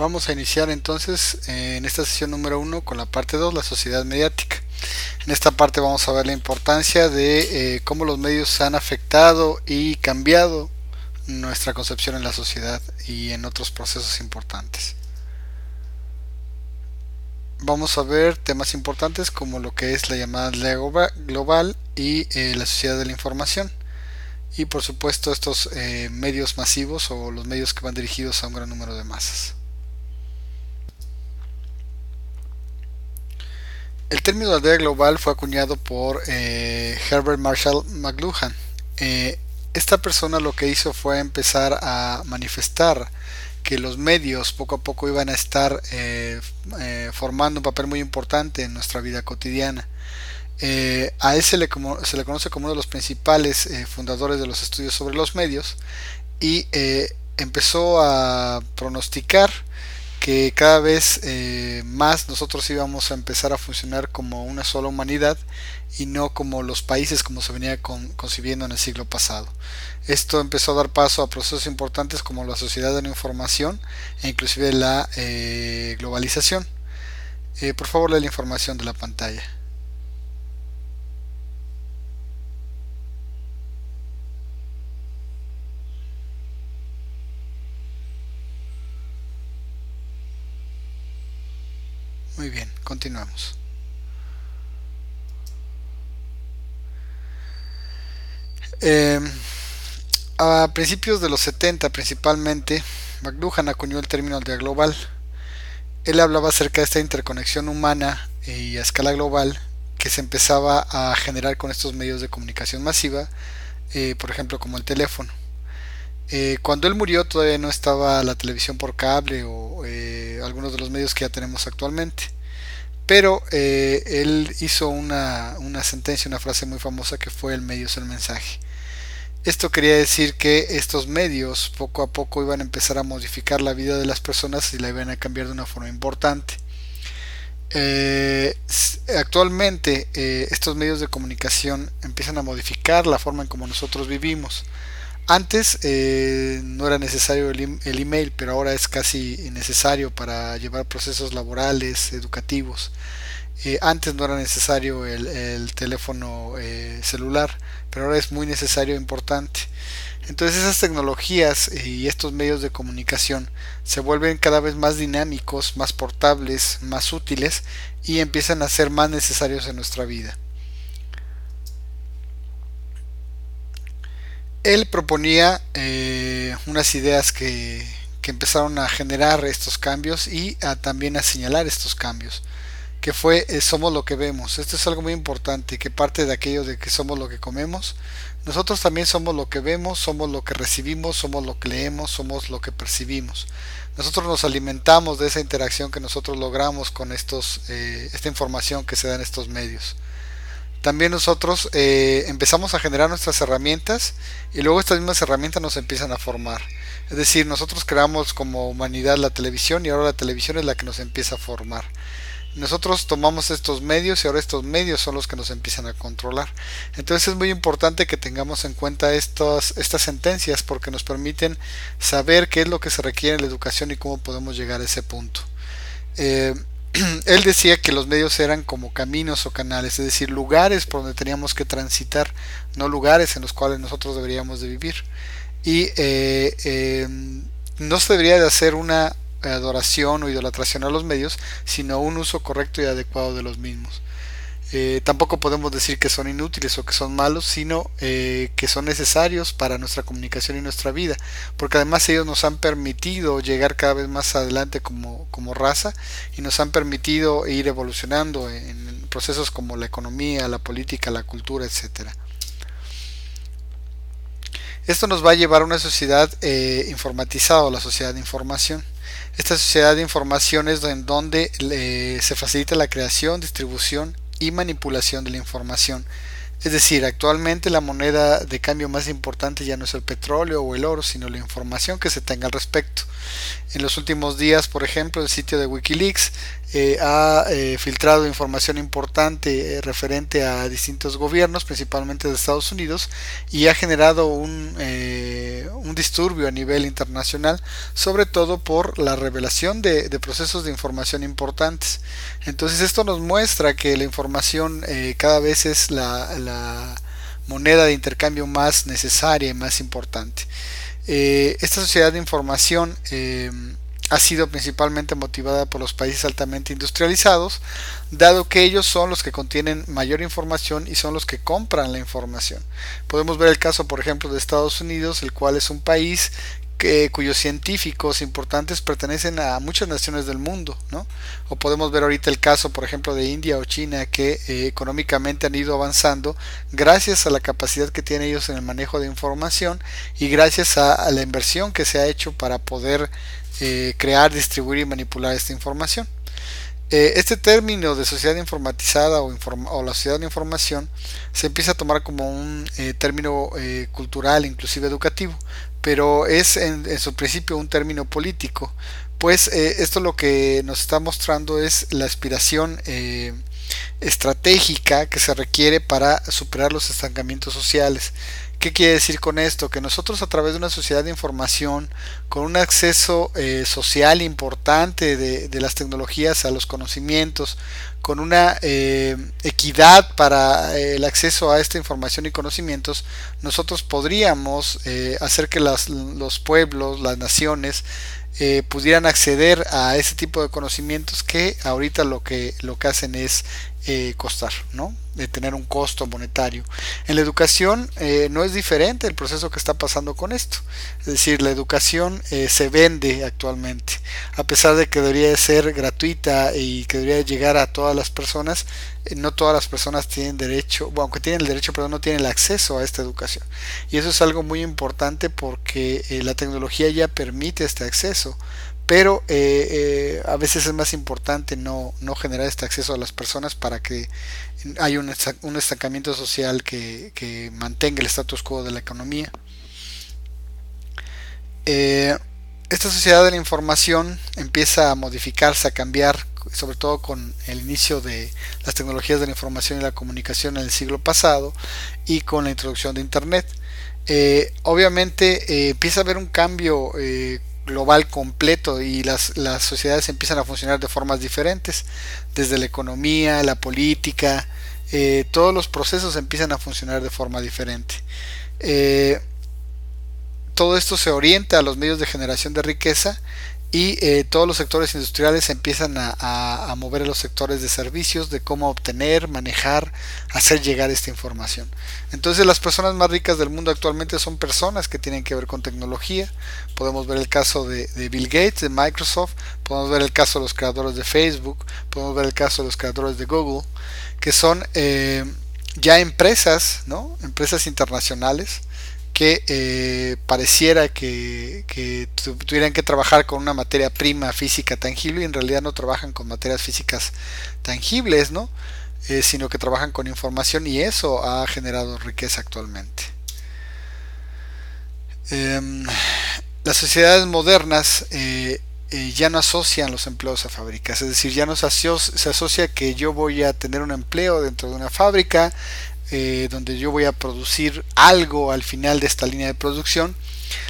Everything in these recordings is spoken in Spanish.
Vamos a iniciar entonces en esta sesión número uno con la parte 2, la sociedad mediática. En esta parte vamos a ver la importancia de cómo los medios han afectado y cambiado nuestra concepción en la sociedad y en otros procesos importantes. Vamos a ver temas importantes como lo que es la llamada aldea global y la sociedad de la información. Y por supuesto estos medios masivos o los medios que van dirigidos a un gran número de masas. El término aldea global fue acuñado por Herbert Marshall McLuhan. Esta persona lo que hizo fue empezar a manifestar que los medios poco a poco iban a estar formando un papel muy importante en nuestra vida cotidiana. A él se le conoce como uno de los principales fundadores de los estudios sobre los medios y empezó a pronosticar que cada vez más nosotros íbamos a empezar a funcionar como una sola humanidad y no como los países como se venía concibiendo en el siglo pasado. Esto empezó a dar paso a procesos importantes como la sociedad de la información e inclusive la globalización. Por favor, lee la información de la pantalla. Muy bien, continuamos. Eh, a principios de los 70 principalmente, McLuhan acuñó el término aldea global. Él hablaba acerca de esta interconexión humana y a escala global que se empezaba a generar con estos medios de comunicación masiva, por ejemplo como el teléfono. Cuando él murió todavía no estaba la televisión por cable o algunos de los medios que ya tenemos actualmente. Pero él hizo una sentencia, una frase muy famosa que fue el medio es el mensaje. Esto quería decir que estos medios poco a poco iban a empezar a modificar la vida de las personas y la iban a cambiar de una forma importante. Actualmente estos medios de comunicación empiezan a modificar la forma en como nosotros vivimos. Antes no era necesario el email, pero ahora es casi necesario para llevar procesos laborales, educativos. Antes no era necesario el teléfono celular, pero ahora es muy necesario e importante. Entonces esas tecnologías y estos medios de comunicación se vuelven cada vez más dinámicos, más portables, más útiles y empiezan a ser más necesarios en nuestra vida. Él proponía unas ideas que empezaron a generar estos cambios y también a señalar estos cambios, que fue somos lo que vemos. Esto es algo muy importante, que parte de aquello de que somos lo que comemos. Nosotros también somos lo que vemos, somos lo que recibimos, somos lo que leemos, somos lo que percibimos. Nosotros nos alimentamos de esa interacción que nosotros logramos con esta información que se da en estos medios. También nosotros empezamos a generar nuestras herramientas y luego estas mismas herramientas nos empiezan a formar. Es decir, nosotros creamos como humanidad la televisión y ahora la televisión es la que nos empieza a formar. Nosotros tomamos estos medios y ahora estos medios son los que nos empiezan a controlar. Entonces es muy importante que tengamos en cuenta estas sentencias porque nos permiten saber qué es lo que se requiere en la educación y cómo podemos llegar a ese punto. Eh, Él decía que los medios eran como caminos o canales, es decir, lugares por donde teníamos que transitar, no lugares en los cuales nosotros deberíamos de vivir. Y no se debería de hacer una adoración o idolatración a los medios, sino un uso correcto y adecuado de los mismos. Tampoco podemos decir que son inútiles o que son malos, sino que son necesarios para nuestra comunicación y nuestra vida, porque además ellos nos han permitido llegar cada vez más adelante como raza y nos han permitido ir evolucionando en procesos como la economía, la política, la cultura, etcétera. Esto nos va a llevar a una sociedad informatizada, la sociedad de información. Esta sociedad de información es en donde se facilita la creación, distribución y manipulación de la información. Es decir, actualmente la moneda de cambio más importante ya no es el petróleo o el oro, sino la información que se tenga al respecto. En los últimos días, por ejemplo, el sitio de Wikileaks ha filtrado información importante referente a distintos gobiernos, principalmente de Estados Unidos, y ha generado un disturbio a nivel internacional, sobre todo por la revelación de procesos de información importantes. Entonces esto nos muestra que la información cada vez es la moneda de intercambio más necesaria y más importante. Esta sociedad de información ha sido principalmente motivada por los países altamente industrializados, dado que ellos son los que contienen mayor información y son los que compran la información. Podemos ver el caso, por ejemplo, de Estados Unidos, el cual es un país cuyos científicos importantes pertenecen a muchas naciones del mundo, ¿no? O podemos ver ahorita el caso, por ejemplo, de India o China, que económicamente han ido avanzando gracias a la capacidad que tienen ellos en el manejo de información y gracias a la inversión que se ha hecho para poder crear, distribuir y manipular esta información. Este término de sociedad informatizada o la sociedad de información se empieza a tomar como un término cultural, inclusive educativo, pero es en su principio un término político, pues esto lo que nos está mostrando es la aspiración estratégica que se requiere para superar los estancamientos sociales. ¿Qué quiere decir con esto? Que nosotros a través de una sociedad de información, con un acceso social importante de las tecnologías a los conocimientos, con una equidad para el acceso a esta información y conocimientos, nosotros podríamos hacer que los pueblos, las naciones, pudieran acceder a ese tipo de conocimientos que ahorita lo que hacen es costar, ¿no? De tener un costo monetario. En la educación no es diferente el proceso que está pasando con esto. Es decir, la educación se vende actualmente. A pesar de que debería ser gratuita y que debería llegar a todas las personas, no todas las personas tienen derecho, bueno, aunque tienen el derecho, pero no tienen el acceso a esta educación. Y eso es algo muy importante porque la tecnología ya permite este acceso. Pero a veces es más importante no generar este acceso a las personas para que haya un estancamiento social que mantenga el status quo de la economía. Esta sociedad de la información empieza a modificarse, a cambiar, sobre todo con el inicio de las tecnologías de la información y la comunicación en el siglo pasado y con la introducción de Internet. Obviamente empieza a haber un cambio global completo y las sociedades empiezan a funcionar de formas diferentes, desde la economía, la política, todos los procesos empiezan a funcionar de forma diferente. Todo esto se orienta a los medios de generación de riqueza y todos los sectores industriales empiezan a mover a los sectores de servicios, de cómo obtener, manejar, hacer llegar esta información. Entonces las personas más ricas del mundo actualmente son personas que tienen que ver con tecnología. Podemos ver el caso de Bill Gates, de Microsoft, podemos ver el caso de los creadores de Facebook, podemos ver el caso de los creadores de Google, que son ya empresas, ¿no? Empresas internacionales que pareciera que tuvieran que trabajar con una materia prima física tangible y en realidad no trabajan con materias físicas tangibles, ¿no? Sino que trabajan con información y eso ha generado riqueza actualmente. Las sociedades modernas ya no asocian los empleos a fábricas, es decir, ya no se asocia que yo voy a tener un empleo dentro de una fábrica donde yo voy a producir algo al final de esta línea de producción,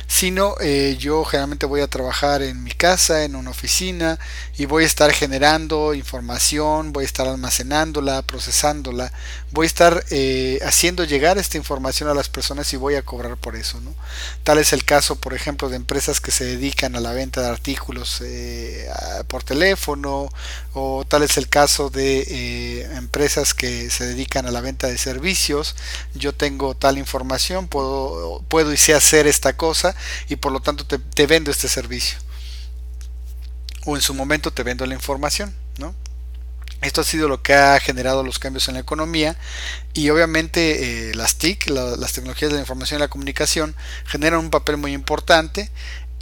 sino yo generalmente voy a trabajar en mi casa, en una oficina y voy a estar generando información, voy a estar almacenándola, procesándola, voy a estar haciendo llegar esta información a las personas y voy a cobrar por eso, ¿no? Tal es el caso, por ejemplo, de empresas que se dedican a la venta de artículos por teléfono, o tal es el caso de empresas que se dedican a la venta de servicios. Yo tengo tal información, puedo y sé hacer esta cosa y por lo tanto te vendo este servicio, o en su momento te vendo la información, ¿no? Esto ha sido lo que ha generado los cambios en la economía y obviamente las TIC, las tecnologías de la información y la comunicación, generan un papel muy importante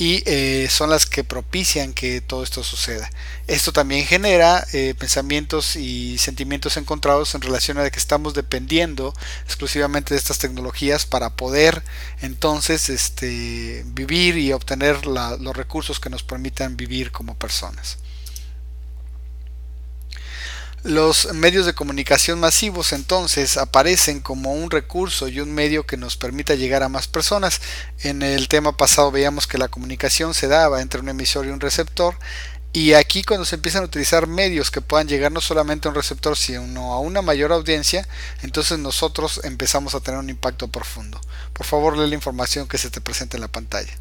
y son las que propician que todo esto suceda. Esto también genera pensamientos y sentimientos encontrados en relación a que estamos dependiendo exclusivamente de estas tecnologías para poder entonces vivir y obtener los recursos que nos permitan vivir como personas. Los medios de comunicación masivos entonces aparecen como un recurso y un medio que nos permita llegar a más personas. En el tema pasado veíamos que la comunicación se daba entre un emisor y un receptor, y aquí cuando se empiezan a utilizar medios que puedan llegar no solamente a un receptor sino a una mayor audiencia, entonces nosotros empezamos a tener un impacto profundo. Por favor, lee la información que se te presenta en la pantalla.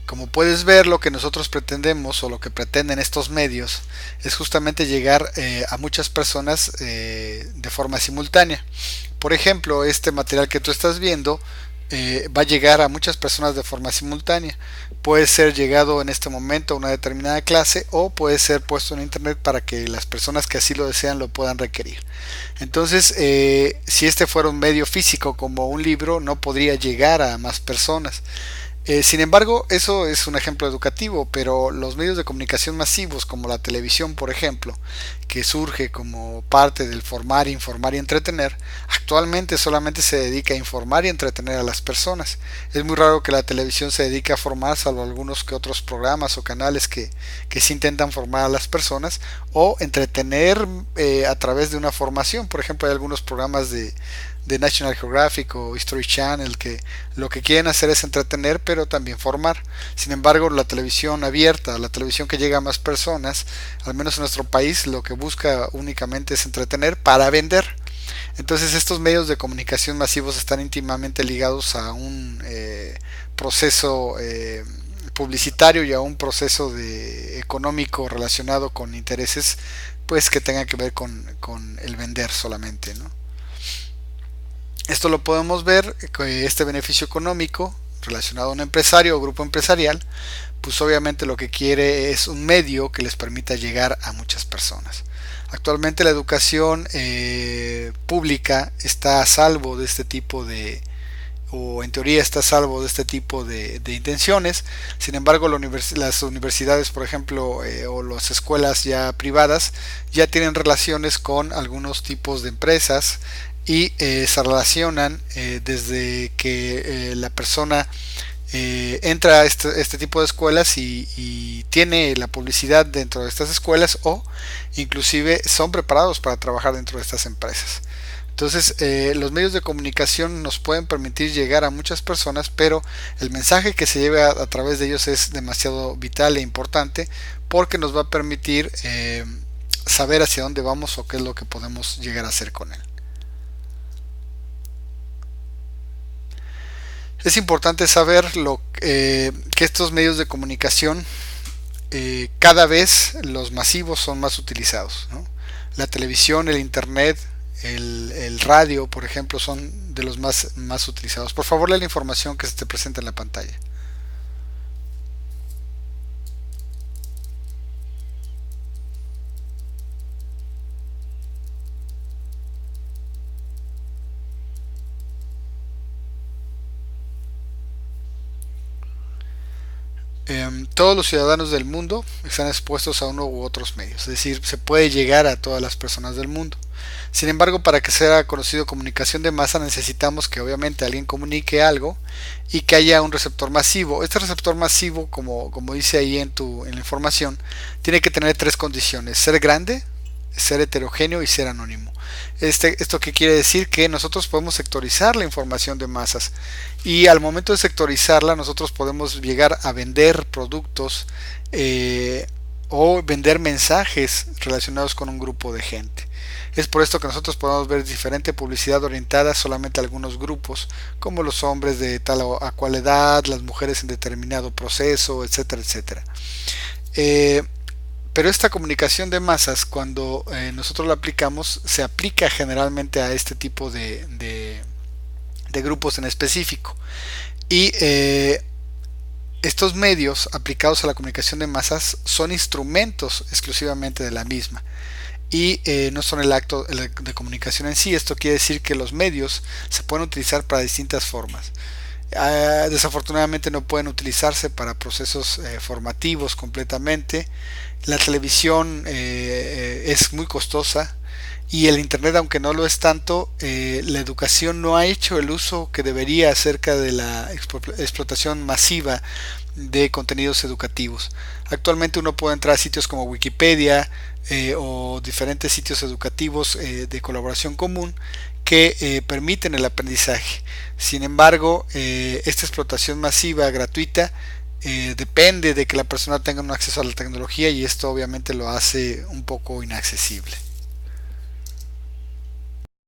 Como puedes ver, lo que nosotros pretendemos o lo que pretenden estos medios es justamente llegar a muchas personas de forma simultánea. Por ejemplo, este material que tú estás viendo va a llegar a muchas personas de forma simultánea. Puede ser llegado en este momento a una determinada clase o puede ser puesto en internet para que las personas que así lo desean lo puedan requerir. Entonces, si este fuera un medio físico como un libro, no podría llegar a más personas. Sin embargo, eso es un ejemplo educativo, pero los medios de comunicación masivos como la televisión, por ejemplo, que surge como parte del formar, informar y entretener, actualmente solamente se dedica a informar y entretener a las personas. Es muy raro que la televisión se dedique a formar, salvo algunos que otros programas o canales que sí intentan formar a las personas o entretener a través de una formación. Por ejemplo, hay algunos programas de National Geographic o History Channel que lo que quieren hacer es entretener pero también formar. Sin embargo, la televisión abierta, la televisión que llega a más personas, al menos en nuestro país, lo que busca únicamente es entretener para vender. Entonces estos medios de comunicación masivos están íntimamente ligados a un proceso publicitario y a un proceso económico relacionado con intereses pues que tengan que ver con el vender solamente, ¿no? Esto lo podemos ver, este beneficio económico relacionado a un empresario o grupo empresarial, pues obviamente lo que quiere es un medio que les permita llegar a muchas personas. Actualmente la educación pública está a salvo de este tipo o en teoría está a salvo de este tipo de intenciones. Sin embargo, las universidades, por ejemplo, o las escuelas ya privadas, ya tienen relaciones con algunos tipos de empresas y se relacionan desde que la persona entra a este tipo de escuelas y tiene la publicidad dentro de estas escuelas o inclusive son preparados para trabajar dentro de estas empresas. Entonces, los medios de comunicación nos pueden permitir llegar a muchas personas, pero el mensaje que se lleve a través de ellos es demasiado vital e importante porque nos va a permitir saber hacia dónde vamos o qué es lo que podemos llegar a hacer con él. Es importante saber que estos medios de comunicación cada vez los masivos son más utilizados, ¿no? La televisión, el internet, el radio, por ejemplo, son de los más utilizados. Por favor, lee la información que se te presenta en la pantalla. Todos los ciudadanos del mundo están expuestos a uno u otros medios, es decir, se puede llegar a todas las personas del mundo. Sin embargo, para que sea conocido comunicación de masa necesitamos que obviamente alguien comunique algo y que haya un receptor masivo. Este receptor masivo, como dice ahí en la información, tiene que tener tres condiciones: ser grande, ser heterogéneo y ser anónimo. ¿Esto qué quiere decir? Que nosotros podemos sectorizar la información de masas y al momento de sectorizarla nosotros podemos llegar a vender productos o vender mensajes relacionados con un grupo de gente. Es por esto que nosotros podemos ver diferente publicidad orientada solamente a algunos grupos, como los hombres de tal a cual edad, las mujeres en determinado proceso, etcétera, etcétera. Pero esta comunicación de masas, cuando nosotros la aplicamos, se aplica generalmente a este tipo de grupos en específico. Y estos medios aplicados a la comunicación de masas son instrumentos exclusivamente de la misma y no son el acto de comunicación en sí. Esto quiere decir que los medios se pueden utilizar para distintas formas. Desafortunadamente no pueden utilizarse para procesos formativos completamente. La televisión es muy costosa y el internet, aunque no lo es tanto, la educación no ha hecho el uso que debería acerca de la explotación masiva de contenidos educativos. Actualmente uno puede entrar a sitios como Wikipedia o diferentes sitios educativos de colaboración común que permiten el aprendizaje. Sin embargo, esta explotación masiva gratuita depende de que la persona tenga un acceso a la tecnología y esto obviamente lo hace un poco inaccesible.